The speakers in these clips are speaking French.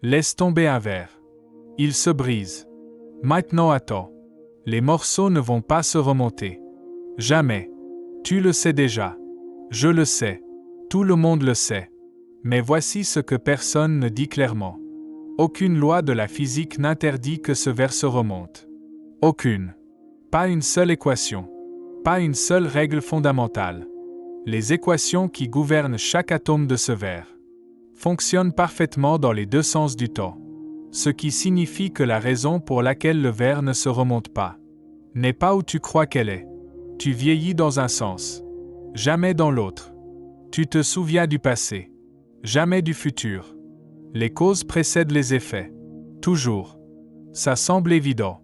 Laisse tomber un verre. Il se brise. Maintenant attends. Les morceaux ne vont pas se remonter. Jamais. Tu le sais déjà. Je le sais. Tout le monde le sait. Mais voici ce que personne ne dit clairement. Aucune loi de la physique n'interdit que ce verre se remonte. Aucune. Pas une seule équation. Pas une seule règle fondamentale. Les équations qui gouvernent chaque atome de ce verre fonctionnent parfaitement dans les deux sens du temps. Ce qui signifie que la raison pour laquelle le verre ne se remonte pas n'est pas où tu crois qu'elle est. Tu vieillis dans un sens, jamais dans l'autre. Tu te souviens du passé, jamais du futur. Les causes précèdent les effets. Toujours. Ça semble évident.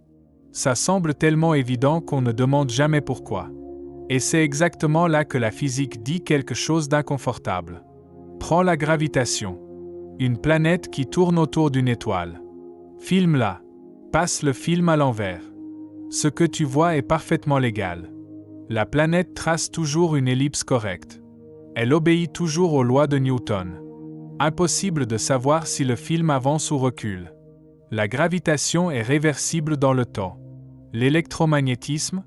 Ça semble tellement évident qu'on ne demande jamais pourquoi. Et c'est exactement là que la physique dit quelque chose d'inconfortable. Prends la gravitation. Une planète qui tourne autour d'une étoile. Filme-la. Passe le film à l'envers. Ce que tu vois est parfaitement légal. La planète trace toujours une ellipse correcte. Elle obéit toujours aux lois de Newton. Impossible de savoir si le film avance ou recule. La gravitation est réversible dans le temps. L'électromagnétisme,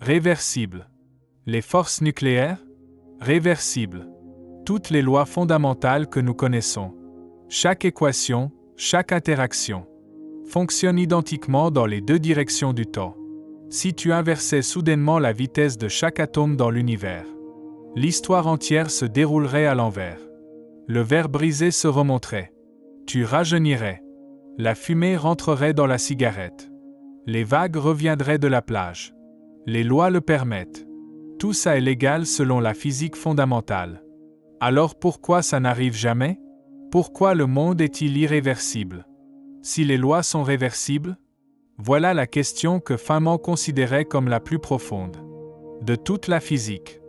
réversible. Les forces nucléaires, réversibles. Toutes les lois fondamentales que nous connaissons. Chaque équation, chaque interaction, fonctionne identiquement dans les deux directions du temps. Si tu inversais soudainement la vitesse de chaque atome dans l'univers, l'histoire entière se déroulerait à l'envers. Le verre brisé se remonterait. Tu rajeunirais. La fumée rentrerait dans la cigarette. Les vagues reviendraient de la plage. Les lois le permettent. Tout ça est légal selon la physique fondamentale. Alors pourquoi ça n'arrive jamais? Pourquoi le monde est-il irréversible? Si les lois sont réversibles? Voilà la question que Feynman considérait comme la plus profonde de toute la physique.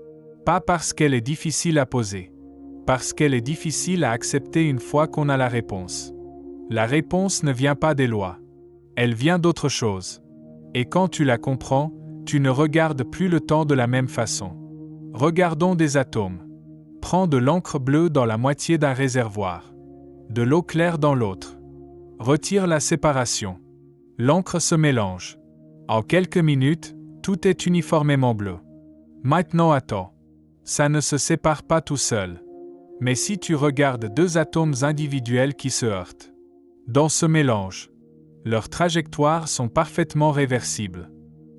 Pas parce qu'elle est difficile à poser. Parce qu'elle est difficile à accepter une fois qu'on a la réponse. La réponse ne vient pas des lois. Elle vient d'autre chose. Et quand tu la comprends, tu ne regardes plus le temps de la même façon. Regardons des atomes. Prends de l'encre bleue dans la moitié d'un réservoir. De l'eau claire dans l'autre. Retire la séparation. L'encre se mélange. En quelques minutes, tout est uniformément bleu. Maintenant attends. Ça ne se sépare pas tout seul. Mais si tu regardes deux atomes individuels qui se heurtent, dans ce mélange, leurs trajectoires sont parfaitement réversibles.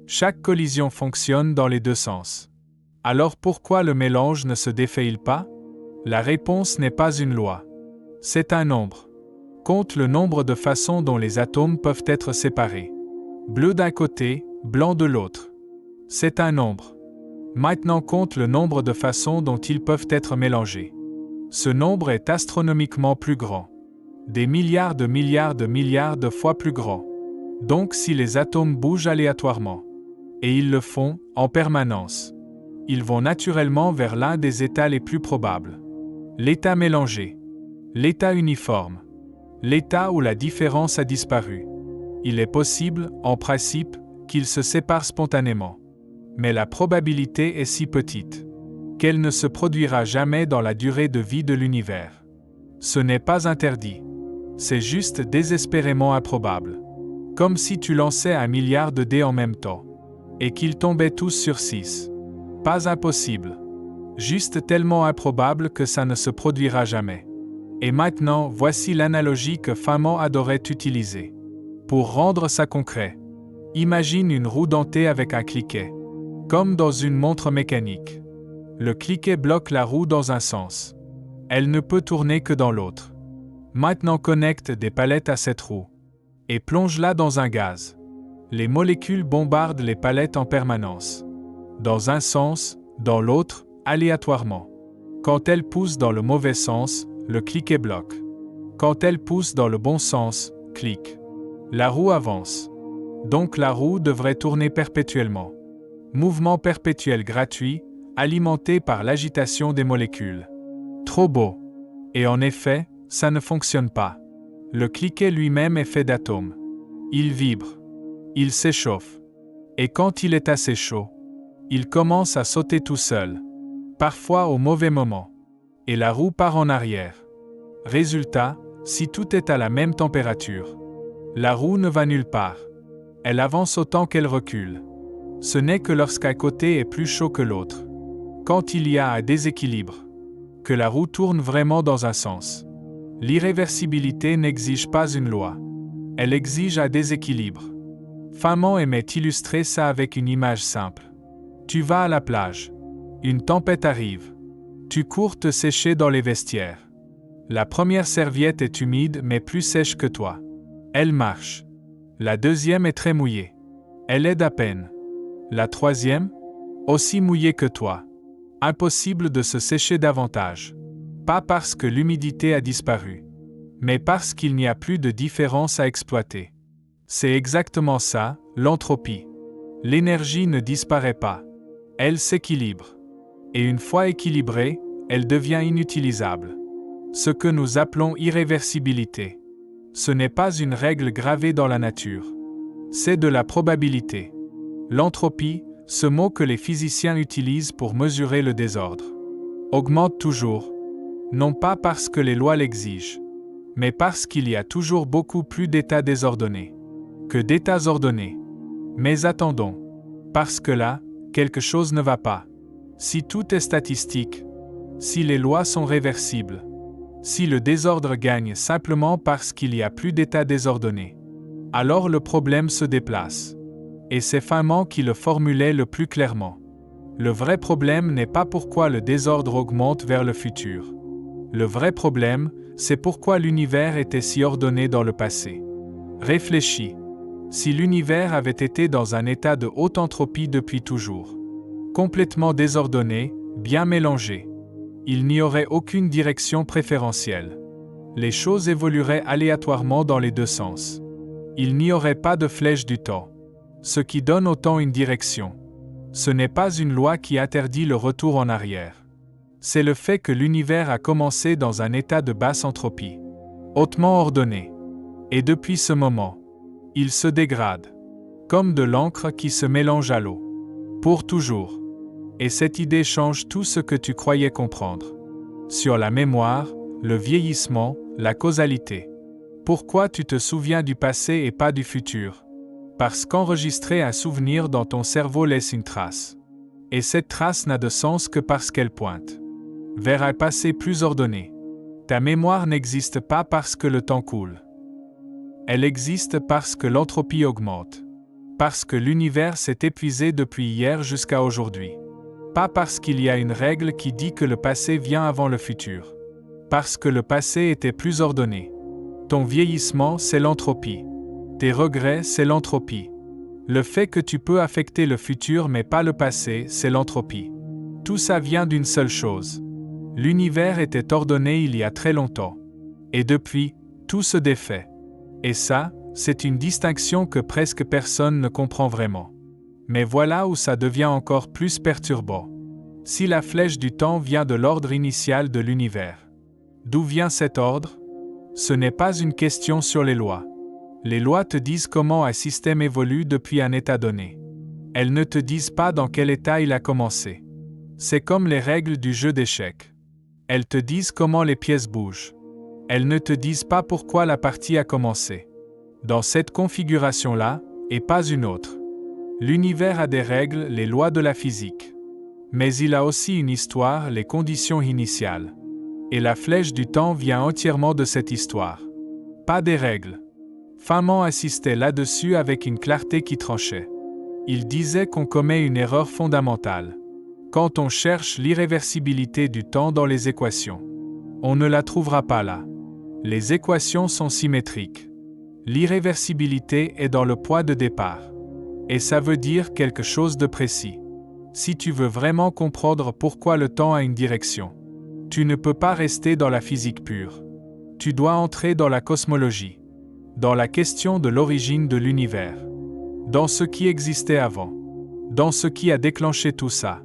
Chaque collision fonctionne dans les deux sens. Alors pourquoi le mélange ne se défait-il pas? La réponse n'est pas une loi. C'est un nombre. Compte le nombre de façons dont les atomes peuvent être séparés. Bleu d'un côté, blanc de l'autre. C'est un nombre. Maintenant compte le nombre de façons dont ils peuvent être mélangés. Ce nombre est astronomiquement plus grand. Des milliards de fois plus grand. Donc si les atomes bougent aléatoirement, et ils le font en permanence, ils vont naturellement vers l'un des états les plus probables. L'état mélangé. L'état uniforme. L'état où la différence a disparu. Il est possible, en principe, qu'ils se séparent spontanément. Mais la probabilité est si petite qu'elle ne se produira jamais dans la durée de vie de l'univers. Ce n'est pas interdit. C'est juste désespérément improbable. Comme si tu lançais 1 milliard de dés en même temps. Et qu'ils tombaient tous sur 6. Pas impossible. Juste tellement improbable que ça ne se produira jamais. Et maintenant, voici l'analogie que Feynman adorait utiliser. Pour rendre ça concret, imagine une roue dentée avec un cliquet. Comme dans une montre mécanique. Le cliquet bloque la roue dans un sens. Elle ne peut tourner que dans l'autre. Maintenant connecte des palettes à cette roue. Et plonge-la dans un gaz. Les molécules bombardent les palettes en permanence. Dans un sens, dans l'autre, aléatoirement. Quand elles poussent dans le mauvais sens, le cliquet bloque. Quand elles poussent dans le bon sens, clique. La roue avance. Donc la roue devrait tourner perpétuellement. Mouvement perpétuel gratuit, alimenté par l'agitation des molécules. Trop beau. Et en effet, ça ne fonctionne pas. Le cliquet lui-même est fait d'atomes. Il vibre. Il s'échauffe. Et quand il est assez chaud, il commence à sauter tout seul. Parfois au mauvais moment. Et la roue part en arrière. Résultat, Si tout est à la même température, la roue ne va nulle part. Elle avance autant qu'elle recule. Ce n'est que lorsqu'un côté est plus chaud que l'autre, quand il y a un déséquilibre, que la roue tourne vraiment dans un sens. L'irréversibilité n'exige pas une loi. Elle exige un déséquilibre. Feynman aimait illustrer ça avec une image simple. Tu vas à la plage. Une tempête arrive. Tu cours te sécher dans les vestiaires. La première serviette est humide mais plus sèche que toi. Elle marche. La deuxième est très mouillée. Elle aide à peine. La troisième, aussi mouillée que toi. Impossible de se sécher davantage. Pas parce que l'humidité a disparu, mais parce qu'il n'y a plus de différence à exploiter. C'est exactement ça, l'entropie. L'énergie ne disparaît pas. Elle s'équilibre. Et une fois équilibrée, elle devient inutilisable. Ce que nous appelons irréversibilité. Ce n'est pas une règle gravée dans la nature. C'est de la probabilité. L'entropie, ce mot que les physiciens utilisent pour mesurer le désordre, augmente toujours. Non pas parce que les lois l'exigent, mais parce qu'il y a toujours beaucoup plus d'états désordonnés que d'états ordonnés. Mais attendons, parce que là, quelque chose ne va pas. Si tout est statistique, si les lois sont réversibles, si le désordre gagne simplement parce qu'il y a plus d'états désordonnés, alors le problème se déplace. Et c'est Feynman qui le formulait le plus clairement. Le vrai problème n'est pas pourquoi le désordre augmente vers le futur. Le vrai problème, c'est pourquoi l'univers était si ordonné dans le passé. Réfléchis. Si l'univers avait été dans un état de haute entropie depuis toujours, complètement désordonné, bien mélangé, il n'y aurait aucune direction préférentielle. Les choses évolueraient aléatoirement dans les deux sens. Il n'y aurait pas de flèche du temps, ce qui donne au temps une direction. Ce n'est pas une loi qui interdit le retour en arrière. C'est le fait que l'univers a commencé dans un état de basse entropie, hautement ordonné. Et depuis ce moment, il se dégrade, comme de l'encre qui se mélange à l'eau, pour toujours. Et cette idée change tout ce que tu croyais comprendre. Sur la mémoire, le vieillissement, la causalité. Pourquoi tu te souviens du passé et pas du futur? Parce qu'enregistrer un souvenir dans ton cerveau laisse une trace. Et cette trace n'a de sens que parce qu'elle pointe vers un passé plus ordonné. Ta mémoire n'existe pas parce que le temps coule. Elle existe parce que l'entropie augmente. Parce que l'univers s'est épuisé depuis hier jusqu'à aujourd'hui. Pas parce qu'il y a une règle qui dit que le passé vient avant le futur. Parce que le passé était plus ordonné. Ton vieillissement, c'est l'entropie. Tes regrets, c'est l'entropie. Le fait que tu peux affecter le futur mais pas le passé, c'est l'entropie. Tout ça vient d'une seule chose. L'univers était ordonné il y a très longtemps. Et depuis, tout se défait. Et ça, c'est une distinction que presque personne ne comprend vraiment. Mais voilà où ça devient encore plus perturbant. Si la flèche du temps vient de l'ordre initial de l'univers, d'où vient cet ordre? Ce n'est pas une question sur les lois. Les lois te disent comment un système évolue depuis un état donné. Elles ne te disent pas dans quel état il a commencé. C'est comme les règles du jeu d'échecs. Elles te disent comment les pièces bougent. Elles ne te disent pas pourquoi la partie a commencé. Dans cette configuration-là, et pas une autre. L'univers a des règles, les lois de la physique. Mais il a aussi une histoire, les conditions initiales. Et la flèche du temps vient entièrement de cette histoire. Pas des règles. Feynman insistait là-dessus avec une clarté qui tranchait. Il disait qu'on commet une erreur fondamentale. Quand on cherche l'irréversibilité du temps dans les équations, on ne la trouvera pas là. Les équations sont symétriques. L'irréversibilité est dans le point de départ. Et ça veut dire quelque chose de précis. Si tu veux vraiment comprendre pourquoi le temps a une direction, tu ne peux pas rester dans la physique pure. Tu dois entrer dans la cosmologie, dans la question de l'origine de l'univers, dans ce qui existait avant, dans ce qui a déclenché tout ça.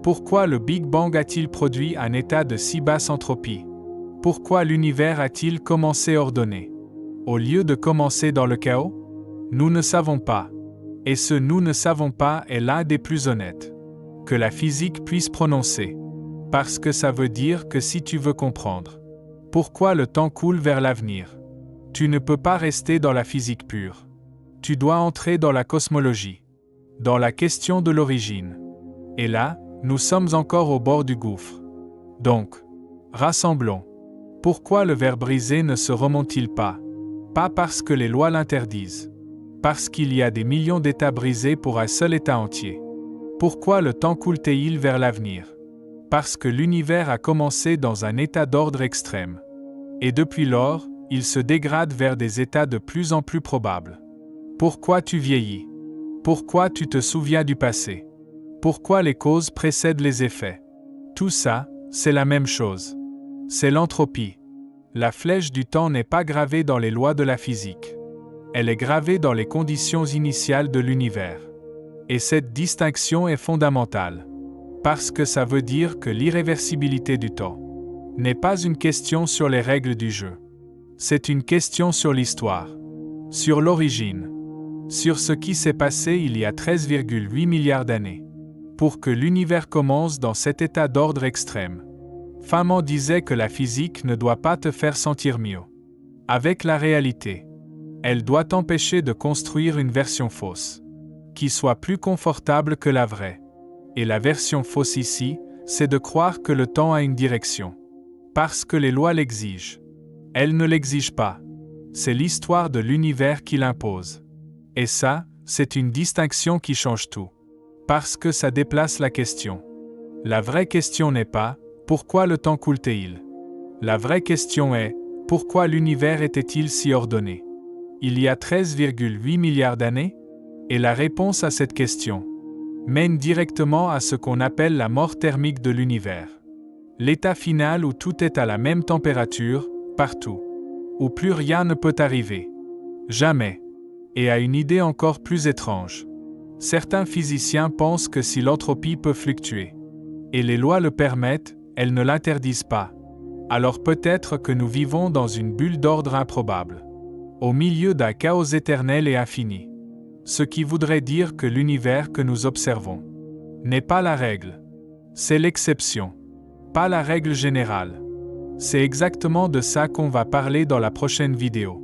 Pourquoi le Big Bang a-t-il produit un état de si basse entropie? Pourquoi l'univers a-t-il commencé ordonné, au lieu de commencer dans le chaos? Nous ne savons pas. Et ce « nous ne savons pas » est l'un des plus honnêtes que la physique puisse prononcer. Parce que ça veut dire que si tu veux comprendre, Pourquoi le temps coule vers l'avenir? Tu ne peux pas rester dans la physique pure. Tu dois entrer dans la cosmologie, dans la question de l'origine. Et là, nous sommes encore au bord du gouffre. Donc, rassemblons. Pourquoi le verre brisé ne se remonte-t-il pas? Pas parce que les lois l'interdisent. Parce qu'il y a des millions d'états brisés pour un seul état entier. Pourquoi le temps coule-t-il vers l'avenir? Parce que l'univers a commencé dans un état d'ordre extrême. Et depuis lors, il se dégrade vers des états de plus en plus probables. Pourquoi tu vieillis? Pourquoi tu te souviens du passé? Pourquoi les causes précèdent les effets? Tout ça, c'est la même chose. C'est l'entropie. La flèche du temps n'est pas gravée dans les lois de la physique. Elle est gravée dans les conditions initiales de l'univers. Et cette distinction est fondamentale. Parce que ça veut dire que l'irréversibilité du temps n'est pas une question sur les règles du jeu. C'est une question sur l'histoire, sur l'origine, sur ce qui s'est passé il y a 13,8 milliards d'années, pour que l'univers commence dans cet état d'ordre extrême. Feynman disait que la physique ne doit pas te faire sentir mieux avec la réalité. Elle doit t'empêcher de construire une version fausse, qui soit plus confortable que la vraie. Et la version fausse ici, c'est de croire que le temps a une direction. Parce que les lois l'exigent. Elles ne l'exigent pas. C'est l'histoire de l'univers qui l'impose. Et ça, c'est une distinction qui change tout. Parce que ça déplace la question. La vraie question n'est pas « Pourquoi le temps coule-t-il » La vraie question est « Pourquoi l'univers était-il si ordonné ?» Il y a 13,8 milliards d'années? Et la réponse à cette question mène directement à ce qu'on appelle la mort thermique de l'univers. L'état final où tout est à la même température, partout. Où plus rien ne peut arriver. Jamais. Et à une idée encore plus étrange. Certains physiciens pensent que si l'entropie peut fluctuer, et les lois le permettent, elles ne l'interdisent pas. Alors peut-être que nous vivons dans une bulle d'ordre improbable. Au milieu d'un chaos éternel et infini. Ce qui voudrait dire que l'univers que nous observons n'est pas la règle. C'est l'exception. Pas la règle générale. C'est exactement de ça qu'on va parler dans la prochaine vidéo.